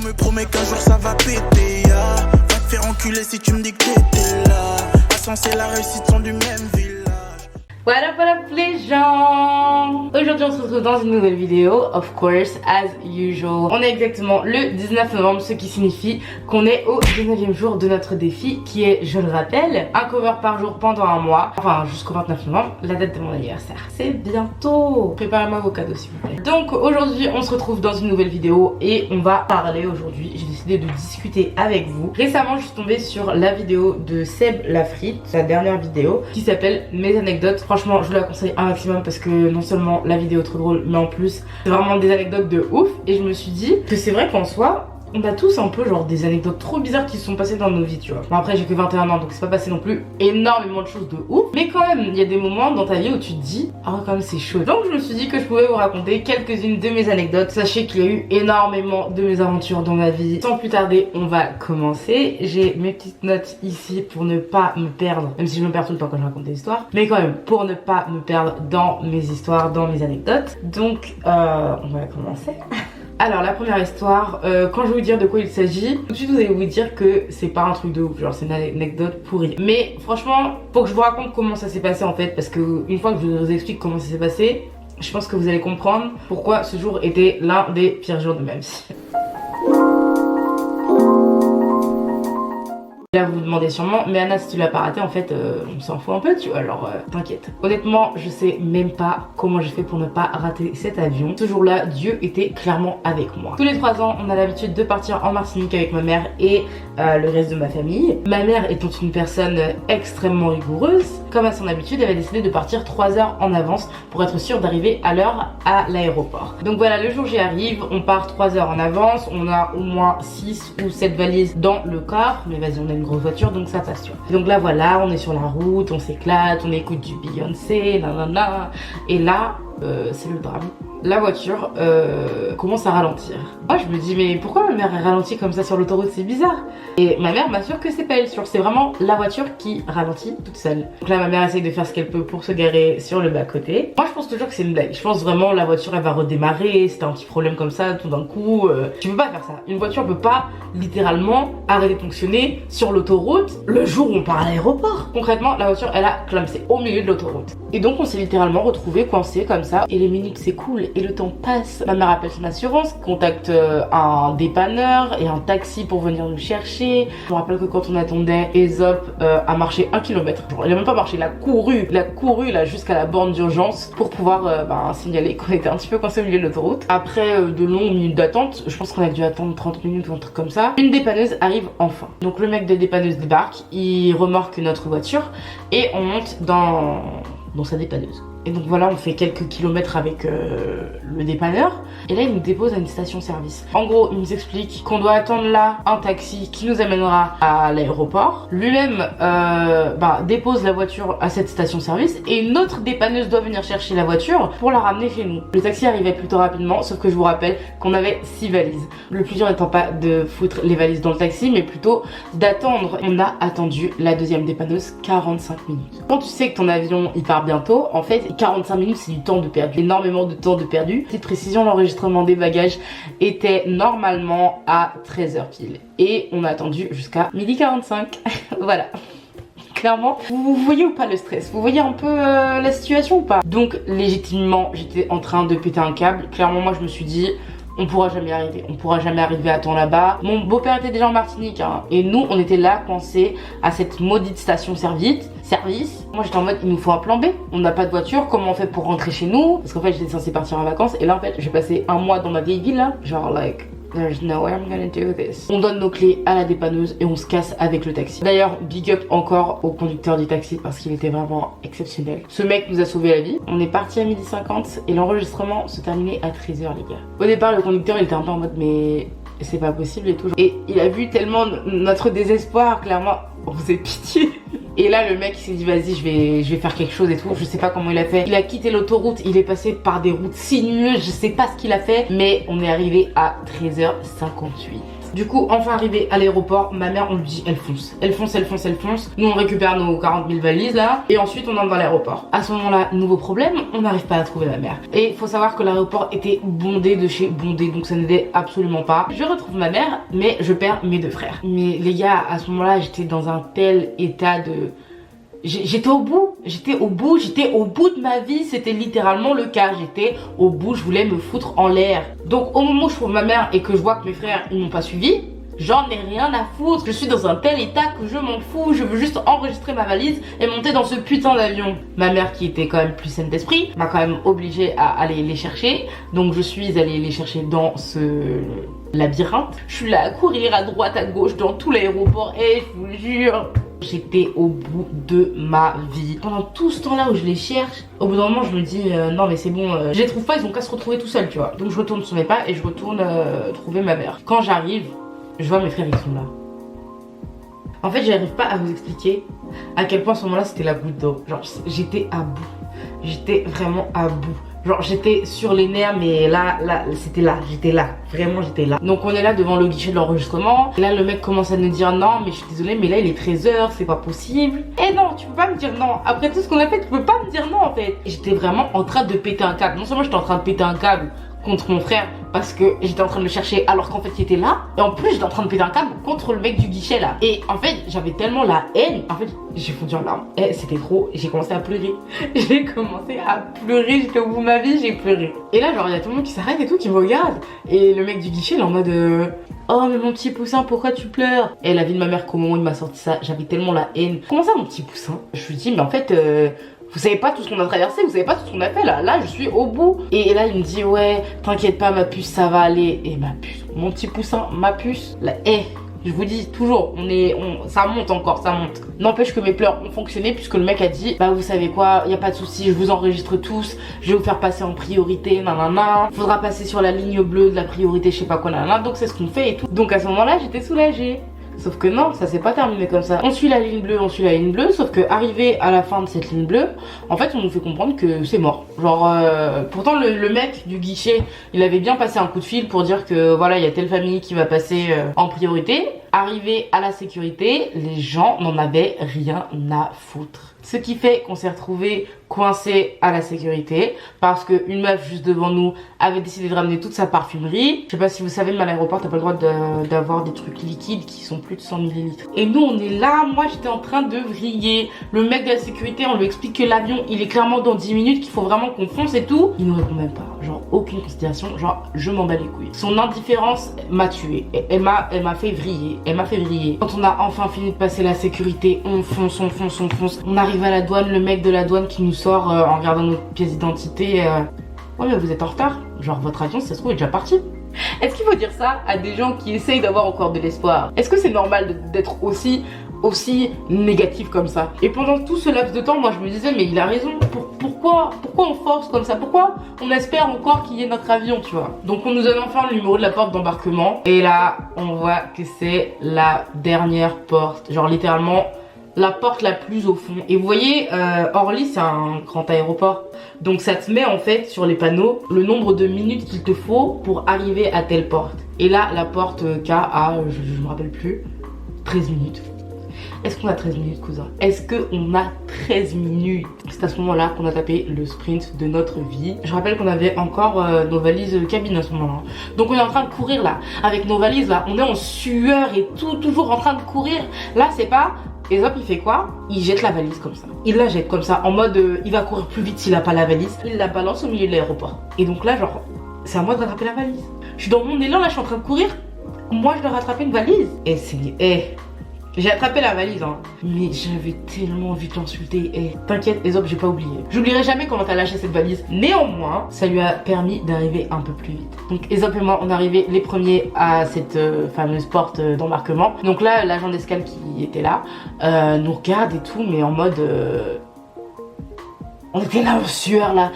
me promet qu'un jour ça va péter, yeah. Va te faire enculer si tu me dis que t'étais là. À Sens et la réussite sont du même village. Voilà les gens. Aujourd'hui on se retrouve dans une nouvelle vidéo, of course, as usual. On est exactement le 19 novembre, ce qui signifie qu'on est au 19e jour de notre défi qui est, je le rappelle, un cover par jour pendant un mois. Enfin jusqu'au 29 novembre, la date de mon anniversaire. C'est bientôt. Préparez-moi vos cadeaux s'il vous plaît. Donc aujourd'hui on se retrouve dans une nouvelle vidéo et on va parler aujourd'hui. J'ai décidé de discuter avec vous. Récemment je suis tombée sur la vidéo de Seb Lafrite, sa dernière vidéo, qui s'appelle Mes anecdotes. Franchement je vous la conseille un maximum parce que non seulement la vidéo est trop drôle mais en plus c'est vraiment des anecdotes de ouf. Et je me suis dit que c'est vrai qu'en soi on a tous un peu genre des anecdotes trop bizarres qui se sont passées dans nos vies, tu vois. Bon après j'ai que 21 ans donc c'est pas passé non plus énormément de choses de ouf, mais quand même il y a des moments dans ta vie où tu te dis ah quand même c'est chaud. Donc je me suis dit que je pouvais vous raconter quelques-unes de mes anecdotes. Sachez qu'il y a eu énormément de mésaventures dans ma vie. Sans plus tarder on va commencer. J'ai mes petites notes ici pour ne pas me perdre, même si je me perds tout le temps quand je raconte des histoires, mais quand même pour ne pas me perdre dans mes histoires, dans mes anecdotes. Donc on va commencer. Alors la première histoire, quand je vais vous dire de quoi il s'agit, tout de suite vous allez vous dire que c'est pas un truc de ouf, genre c'est une anecdote pourrie. Mais franchement, faut que je vous raconte comment ça s'est passé en fait, parce que une fois que je vous explique comment ça s'est passé, je pense que vous allez comprendre pourquoi ce jour était l'un des pires jours de ma vie. Là vous vous demandez sûrement, mais Anna si tu l'as pas raté en fait on s'en fout un peu tu vois, alors t'inquiète. Honnêtement je sais même pas comment j'ai fait pour ne pas rater cet avion. Ce jour là Dieu était clairement avec moi. Tous les 3 ans on a l'habitude de partir en Martinique avec ma mère et le reste de ma famille. Ma mère étant une personne extrêmement rigoureuse, comme à son habitude elle a décidé de partir 3 heures en avance pour être sûre d'arriver à l'heure à l'aéroport. Donc voilà, le jour j'y arrive, on part 3 heures en avance, on a au moins 6 ou 7 valises dans le car, mais vas-y on a une grosse voiture donc ça passe tu vois. Donc là voilà on est sur la route, on s'éclate, on écoute du Beyoncé, nanana, et là c'est le drame. La voiture commence à ralentir. Moi je me dis mais pourquoi ma mère ralentit comme ça sur l'autoroute, c'est bizarre. Et ma mère m'assure que c'est pas elle, c'est vraiment la voiture qui ralentit toute seule. Donc là ma mère essaye de faire ce qu'elle peut pour se garer sur le bas côté. Moi je pense toujours que c'est une blague, je pense vraiment la voiture elle va redémarrer, c'était un petit problème comme ça tout d'un coup. Tu peux pas faire ça, une voiture peut pas littéralement arrêter de fonctionner sur l'autoroute le jour où on part à l'aéroport. Concrètement la voiture elle a clamsé au milieu de l'autoroute. Et donc on s'est littéralement retrouvés coincés comme ça et les minutes s'écoulent et le temps passe. Ma mère appelle son assurance, contacte un dépanneur et un taxi pour venir nous chercher. Je me rappelle que quand on attendait, Aesop a marché 1 km. Il a même pas marché, il a couru là jusqu'à la borne d'urgence pour pouvoir signaler qu'on était un petit peu coincé au milieu de l'autoroute. Après de longues minutes d'attente, je pense qu'on a dû attendre 30 minutes ou un truc comme ça, une dépanneuse arrive enfin. Donc le mec de dépanneuse débarque, il remorque notre voiture et on monte dans sa dépanneuse. Et donc voilà, on fait quelques kilomètres avec le dépanneur. Et là, il nous dépose à une station-service. En gros, il nous explique qu'on doit attendre là un taxi qui nous amènera à l'aéroport. Lui-même dépose la voiture à cette station-service. Et une autre dépanneuse doit venir chercher la voiture pour la ramener chez nous. Le taxi arrivait plutôt rapidement, sauf que je vous rappelle qu'on avait 6 valises. Le plus dur n'étant pas de foutre les valises dans le taxi, mais plutôt d'attendre. On a attendu la deuxième dépanneuse 45 minutes. Quand tu sais que ton avion il part bientôt, en fait 45 minutes c'est du temps de perdu, énormément de temps de perdu. Petite précision, l'enregistrement des bagages était normalement à 13h pile et on a attendu jusqu'à 12h45. Voilà. Clairement, vous voyez ou pas le stress? Vous voyez un peu la situation ou pas? Donc légitimement j'étais en train de péter un câble. Clairement moi je me suis dit on pourra jamais arriver, on pourra jamais arriver à temps là-bas. Mon beau-père était déjà en Martinique hein, et nous on était là coincés à cette maudite station service. Moi j'étais en mode il nous faut un plan B, on n'a pas de voiture, comment on fait pour rentrer chez nous? Parce qu'en fait j'étais censée partir en vacances et là en fait j'ai passé un mois dans ma vieille ville là, genre like there's no way I'm gonna do this. On donne nos clés à la dépanneuse et on se casse avec le taxi. D'ailleurs big up encore au conducteur du taxi parce qu'il était vraiment exceptionnel. Ce mec nous a sauvé la vie. On est parti à 12h50 et l'enregistrement se terminait à 13h les gars. Au départ le conducteur il était un peu en mode mais c'est pas possible et tout. Et il a vu tellement notre désespoir, clairement on faisait pitié. Et là le mec il s'est dit vas-y je vais faire quelque chose et tout. Je sais pas comment il a fait. Il a quitté l'autoroute, il est passé par des routes sinueuses, je sais pas ce qu'il a fait. Mais on est arrivé à 13h58. Du coup, enfin arrivé à l'aéroport, ma mère, on lui dit elle fonce. Elle fonce, elle fonce, elle fonce. Nous, on récupère nos 40 000 valises là. Et ensuite, on entre dans l'aéroport. À ce moment-là, nouveau problème, on n'arrive pas à trouver ma mère. Et il faut savoir que l'aéroport était bondé de chez bondé. Donc ça n'aidait absolument pas. Je retrouve ma mère, mais je perds mes 2 frères. Mais les gars, à ce moment-là, j'étais dans un tel état de... J'étais au bout de ma vie, c'était littéralement le cas, j'étais au bout, je voulais me foutre en l'air. Donc au moment où je trouve ma mère et que je vois que mes frères ils m'ont pas suivi, j'en ai rien à foutre, je suis dans un tel état que je m'en fous, je veux juste enregistrer ma valise et monter dans ce putain d'avion. Ma mère qui était quand même plus saine d'esprit m'a quand même obligée à aller les chercher, donc je suis allée les chercher dans ce labyrinthe. Je suis là à courir à droite à gauche dans tout l'aéroport et je vous jure, j'étais au bout de ma vie. Pendant tout ce temps là où je les cherche, au bout d'un moment je me dis non mais c'est bon, je les trouve pas, ils ont qu'à se retrouver tout seuls tu vois. Donc je retourne sur mes pas et je retourne trouver ma mère. Quand j'arrive, je vois mes frères ils sont là. En fait j'arrive pas à vous expliquer à quel point à ce moment là c'était la goutte d'eau. Genre j'étais à bout, j'étais vraiment à bout. Genre j'étais sur les nerfs mais là c'était là, j'étais là, vraiment j'étais là. Donc on est là devant le guichet de l'enregistrement. Là le mec commence à nous dire non mais je suis désolée mais là il est 13h, c'est pas possible. Et non tu peux pas me dire non, après tout ce qu'on a fait tu peux pas me dire non en fait. J'étais vraiment en train de péter un câble, non seulement j'étais en train de péter un câble contre mon frère parce que j'étais en train de le chercher alors qu'en fait il était là, et en plus j'étais en train de péter un câble contre le mec du guichet là, et en fait j'avais tellement la haine, en fait j'ai fondu en larmes, et c'était trop, j'ai commencé à pleurer, j'étais au bout de ma vie, j'ai pleuré. Et là genre il y a tout le monde qui s'arrête et tout, qui me regarde, et le mec du guichet il est en mode oh mais mon petit poussin pourquoi tu pleures. Et la vie de ma mère, comment il m'a sorti ça, j'avais tellement la haine. Comment ça mon petit poussin? Je lui dis mais en fait vous savez pas tout ce qu'on a traversé, vous savez pas tout ce qu'on a fait là je suis au bout. Et là il me dit ouais t'inquiète pas ma puce ça va aller. Et ma puce, mon petit poussin, ma puce, la je vous dis toujours, ça monte encore, ça monte. N'empêche que mes pleurs ont fonctionné puisque le mec a dit bah vous savez quoi, y a pas de souci, je vous enregistre tous, je vais vous faire passer en priorité, nanana. Faudra passer sur la ligne bleue de la priorité, je sais pas quoi, nanana. Donc c'est ce qu'on fait et tout. Donc à ce moment-là j'étais soulagée. Sauf que non, ça s'est pas terminé comme ça. On suit la ligne bleue, sauf que arrivé à la fin de cette ligne bleue, en fait on nous fait comprendre que c'est mort. Genre, pourtant le mec du guichet, il avait bien passé un coup de fil pour dire que voilà, il y a telle famille qui va passer en priorité. Arrivé à la sécurité, les gens n'en avaient rien à foutre. Ce qui fait qu'on s'est retrouvés coincés à la sécurité parce qu'une meuf juste devant nous avait décidé de ramener toute sa parfumerie. Je sais pas si vous savez, mais à l'aéroport t'as pas le droit d'avoir des trucs liquides qui sont plus de 100 ml. Et nous on est là, moi j'étais en train de vriller. Le mec de la sécurité, on lui explique que l'avion il est clairement dans 10 minutes, qu'il faut vraiment qu'on fonce et tout. Il nous répond même pas, genre aucune considération, genre je m'en bats les couilles. Son indifférence m'a tuée, elle m'a fait vriller, Quand on a enfin fini de passer la sécurité, on fonce. On arrive à la douane, le mec de la douane qui nous sort en regardant notre pièce d'identité. Ouais mais vous êtes en retard, genre votre avion ça se trouve est déjà parti. Est-ce qu'il faut dire ça à des gens qui essayent d'avoir encore de l'espoir? Est-ce que c'est normal d'être aussi négatif comme ça? Et pendant tout ce laps de temps, moi je me disais mais il a raison, pourquoi on force comme ça? Pourquoi on espère encore qu'il y ait notre avion, tu vois? Donc on nous donne enfin le numéro de la porte d'embarquement, et là on voit que c'est la dernière porte, genre littéralement la porte la plus au fond. Et vous voyez, Orly c'est un grand aéroport, donc ça te met en fait sur les panneaux le nombre de minutes qu'il te faut pour arriver à telle porte. Et là la porte K a, je me rappelle plus, 13 minutes. Est-ce qu'on a 13 minutes, cousin? Est-ce qu'on a 13 minutes? C'est à ce moment-là qu'on a tapé le sprint de notre vie. Je rappelle qu'on avait encore nos valises cabine à ce moment-là. Donc on est en train de courir là, avec nos valises là. On est en sueur et tout, toujours en train de courir. Là c'est pas... Et Zop il fait quoi? Il jette la valise comme ça. Il la jette comme ça, en mode il va courir plus vite s'il a pas la valise. Il la balance au milieu de l'aéroport. Et donc là genre, c'est à moi de rattraper la valise. Je suis dans mon élan là, je suis en train de courir. Moi je dois rattraper une valise. Et c'est... J'ai attrapé la valise hein. Mais j'avais tellement envie de t'insulter. T'inquiète Aesop, j'ai pas oublié. J'oublierai jamais comment t'as lâché cette valise. Néanmoins, ça lui a permis d'arriver un peu plus vite. Donc Aesop et moi, on est arrivés les premiers à cette fameuse porte d'embarquement. Donc là, l'agent d'escale qui était là nous regarde et tout, mais en mode... On était là en sueur, là,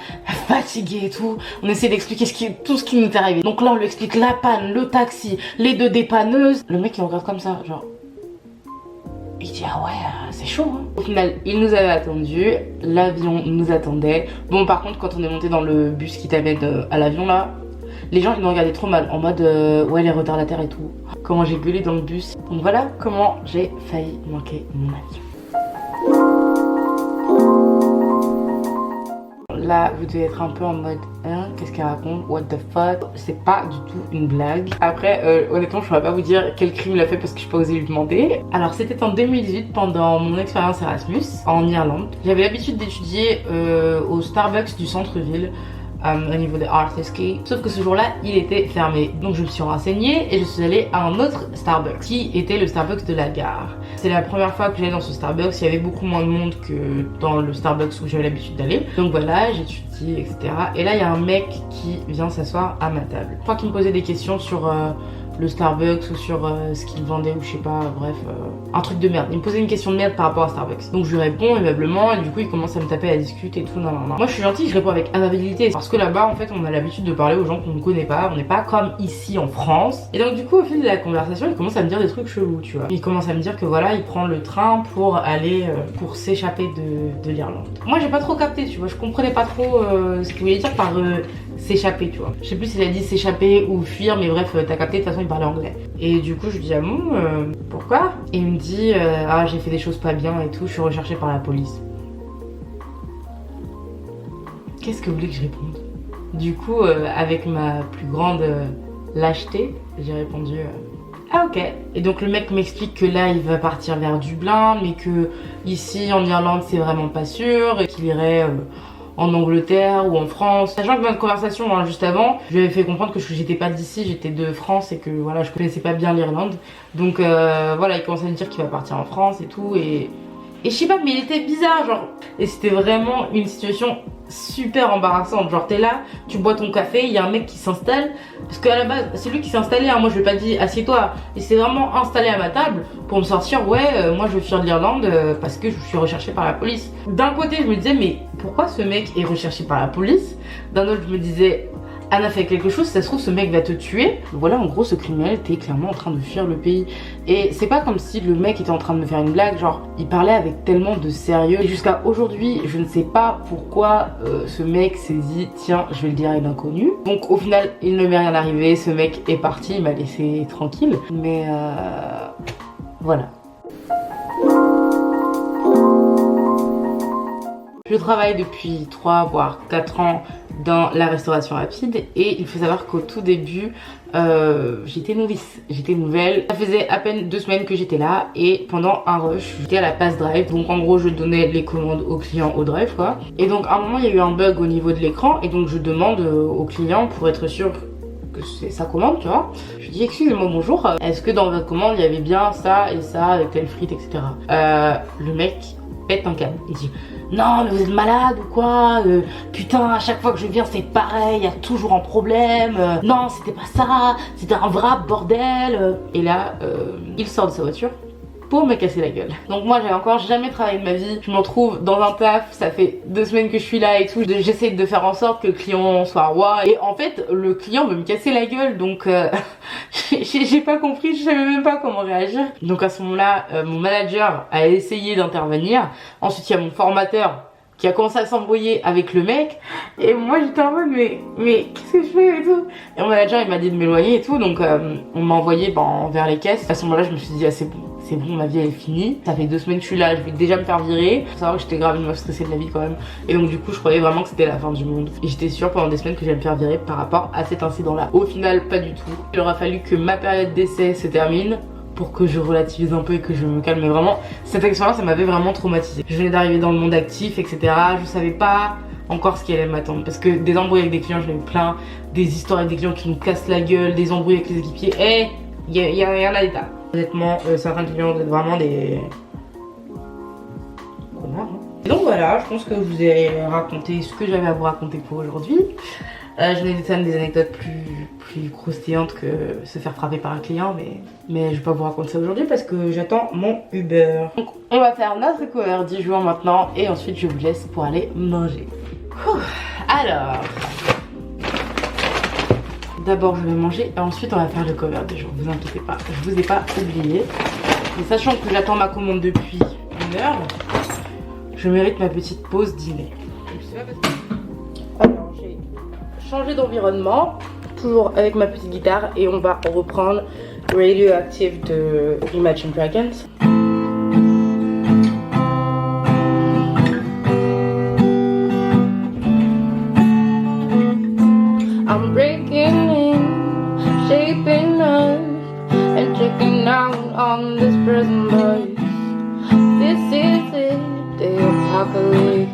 fatigué et tout. On essayait d'expliquer tout ce qui nous est arrivé. Donc là, on lui explique la panne, le taxi, les 2 dépanneuses. Le mec, il regarde comme ça, genre... Il dit ah ouais c'est chaud hein. Au final il nous avait attendu, l'avion nous attendait. Bon par contre quand on est monté dans le bus qui t'amène à l'avion là, les gens ils m'ont regardé trop mal en mode ouais les retardataires et tout. Comment j'ai gueulé dans le bus. Donc voilà comment j'ai failli manquer mon avion. Là, vous devez être un peu en mode hein, qu'est-ce qu'elle raconte? What the fuck? C'est pas du tout une blague. Après, honnêtement, je pourrais pas vous dire quel crime il a fait parce que je n'ai pas osé lui demander. Alors, c'était en 2018 pendant mon expérience Erasmus en Irlande. J'avais l'habitude d'étudier au Starbucks du centre-ville. Au niveau de Art Escape. Sauf que ce jour-là, il était fermé. Donc je me suis renseignée et je suis allée à un autre Starbucks qui était le Starbucks de la gare. C'est la première fois que j'allais dans ce Starbucks. Il y avait beaucoup moins de monde que dans le Starbucks où j'avais l'habitude d'aller. Donc voilà, j'étudie, etc. Et là, il y a un mec qui vient s'asseoir à ma table. Je crois qu'il me posait des questions sur le Starbucks ou sur ce qu'il vendait ou je sais pas, bref, un truc de merde. Il me posait une question de merde par rapport à Starbucks. Donc je lui réponds aimablement et du coup il commence à me taper à discuter et tout. Non. Moi je suis gentille, je réponds avec amabilité parce que là-bas en fait on a l'habitude de parler aux gens qu'on ne connaît pas. On n'est pas comme ici en France. Et donc du coup au fil de la conversation il commence à me dire des trucs chelous, tu vois. Il commence à me dire que voilà il prend le train pour aller pour s'échapper de l'Irlande. Moi j'ai pas trop capté, tu vois. Je comprenais pas trop ce qu'il voulait dire par s'échapper, tu vois. Je sais plus s'il a dit s'échapper ou fuir, mais bref, t'as capté, de toute façon il parlait anglais. Et du coup je lui dis ah bon, pourquoi? Et il me dit ah j'ai fait des choses pas bien et tout, je suis recherchée par la police. Qu'est-ce que vous voulez que je réponde? Du coup avec ma plus grande lâcheté, j'ai répondu ah ok. Et donc le mec m'explique que là il va partir vers Dublin, mais que ici en Irlande c'est vraiment pas sûr, et qu'il irait en Angleterre ou en France. Sachant que dans notre conversation hein, juste avant, je lui avais fait comprendre que j'étais pas d'ici, j'étais de France et que voilà, je connaissais pas bien l'Irlande. Donc voilà, il commence à me dire qu'il va partir en France et tout et je sais pas, mais il était bizarre genre. Et c'était vraiment une situation super embarrassante. Genre t'es là, tu bois ton café, il y a un mec qui s'installe. Parce qu'à la base, c'est lui qui s'est installé, hein. Moi je lui ai pas dit assieds-toi. Il s'est vraiment installé à ma table pour me sortir ouais, moi je veux fuir de l'Irlande parce que je suis recherchée par la police. D'un côté je me disais mais pourquoi ce mec est recherché par la police? D'un autre je me disais Anna fait quelque chose, si ça se trouve ce mec va te tuer. Voilà, en gros ce criminel était clairement en train de fuir le pays. Et c'est pas comme si le mec était en train de me faire une blague, genre il parlait avec tellement de sérieux. Et jusqu'à aujourd'hui, je ne sais pas pourquoi ce mec s'est dit tiens, je vais le dire à une inconnue. Donc au final, il ne m'est rien arrivé, ce mec est parti, il m'a laissé tranquille. Mais voilà. Je travaille depuis 3 voire 4 ans dans la restauration rapide et il faut savoir qu'au tout début j'étais novice, j'étais nouvelle. Ça faisait à peine 2 semaines que j'étais là et pendant un rush j'étais à la passe drive. Donc en gros je donnais les commandes aux clients au drive quoi. Et donc à un moment il y a eu un bug au niveau de l'écran et donc je demande au client pour être sûr que c'est sa commande, tu vois. Je dis excusez-moi bonjour, est-ce que dans votre commande il y avait bien ça et ça avec telle frite etc. Le mec pète un câble, il dit non mais vous êtes malade ou quoi, putain à chaque fois que je viens c'est pareil, il y a toujours un problème, non c'était pas ça, c'était un vrai bordel. Et là il sort de sa voiture pour me casser la gueule. Donc moi j'avais encore jamais travaillé de ma vie, je m'en trouve dans un taf, ça fait 2 semaines que je suis là et tout, j'essaie de faire en sorte que le client soit roi et en fait le client veut me casser la gueule donc j'ai pas compris, je savais même pas comment réagir. Donc à ce moment là mon manager a essayé d'intervenir, ensuite il y a mon formateur qui a commencé à s'embrouiller avec le mec et moi j'étais en mode mais qu'est-ce que je fais et tout. Et mon manager il m'a dit de m'éloigner et tout donc on m'a envoyé vers les caisses. À ce moment là je me suis dit ah c'est bon ma vie elle est finie, ça fait 2 semaines que je suis là, je vais déjà me faire virer. Faut savoir que j'étais grave une meuf stressée de la vie quand même et donc du coup je croyais vraiment que c'était la fin du monde et j'étais sûre pendant des semaines que j'allais me faire virer par rapport à cet incident là. Au final pas du tout, il aura fallu que ma période d'essai se termine pour que je relativise un peu et que je me calme. Mais vraiment cette expérience ça m'avait vraiment traumatisée. Je venais d'arriver dans le monde actif etc, je savais pas encore ce qui allait m'attendre parce que des embrouilles avec des clients j'en ai eu plein, des histoires avec des clients qui nous cassent la gueule, des embrouilles avec les équipiers, il y a rien à l'état. Honnêtement certains clients vous êtes vraiment des connards hein. Et donc voilà, je pense que je vous ai raconté ce que j'avais à vous raconter pour aujourd'hui. Je n'ai des anecdotes plus croustillantes que se faire frapper par un client, mais je vais pas vous raconter ça aujourd'hui parce que j'attends mon Uber. Donc on va faire notre cover 10 jours maintenant et ensuite je vous laisse pour aller manger. Alors, d'abord je vais manger et ensuite on va faire le cover des jours, vous inquiétez pas, je vous ai pas oublié. Et sachant que j'attends ma commande depuis 1 heure, je mérite ma petite pause dîner. Alors j'ai changé d'environnement toujours avec ma petite guitare et on va reprendre Radioactive de Imagine Dragons. I'm breaking in, shaping up, and checking out on this prison bus. This is it, the apocalypse.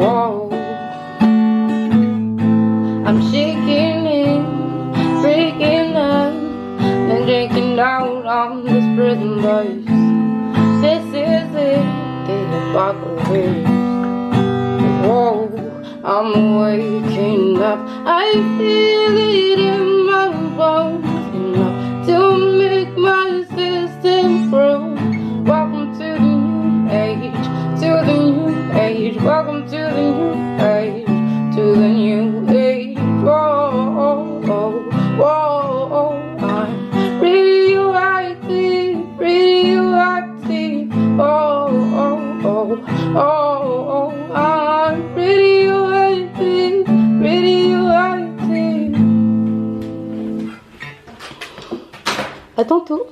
Whoa. I'm shaking in, breaking up, and checking out on this prison bus. This is it, the apocalypse. Whoa. I'm waking up, I feel it in my bones, enough to make my system grow. Welcome to the new age, to the new age. Welcome to the new age, to the new age. Whoa, whoa, whoa, I'm radioactive, radioactive. Oh, oh, oh, oh, oh, I'm radioactive, radioactive. À tantôt.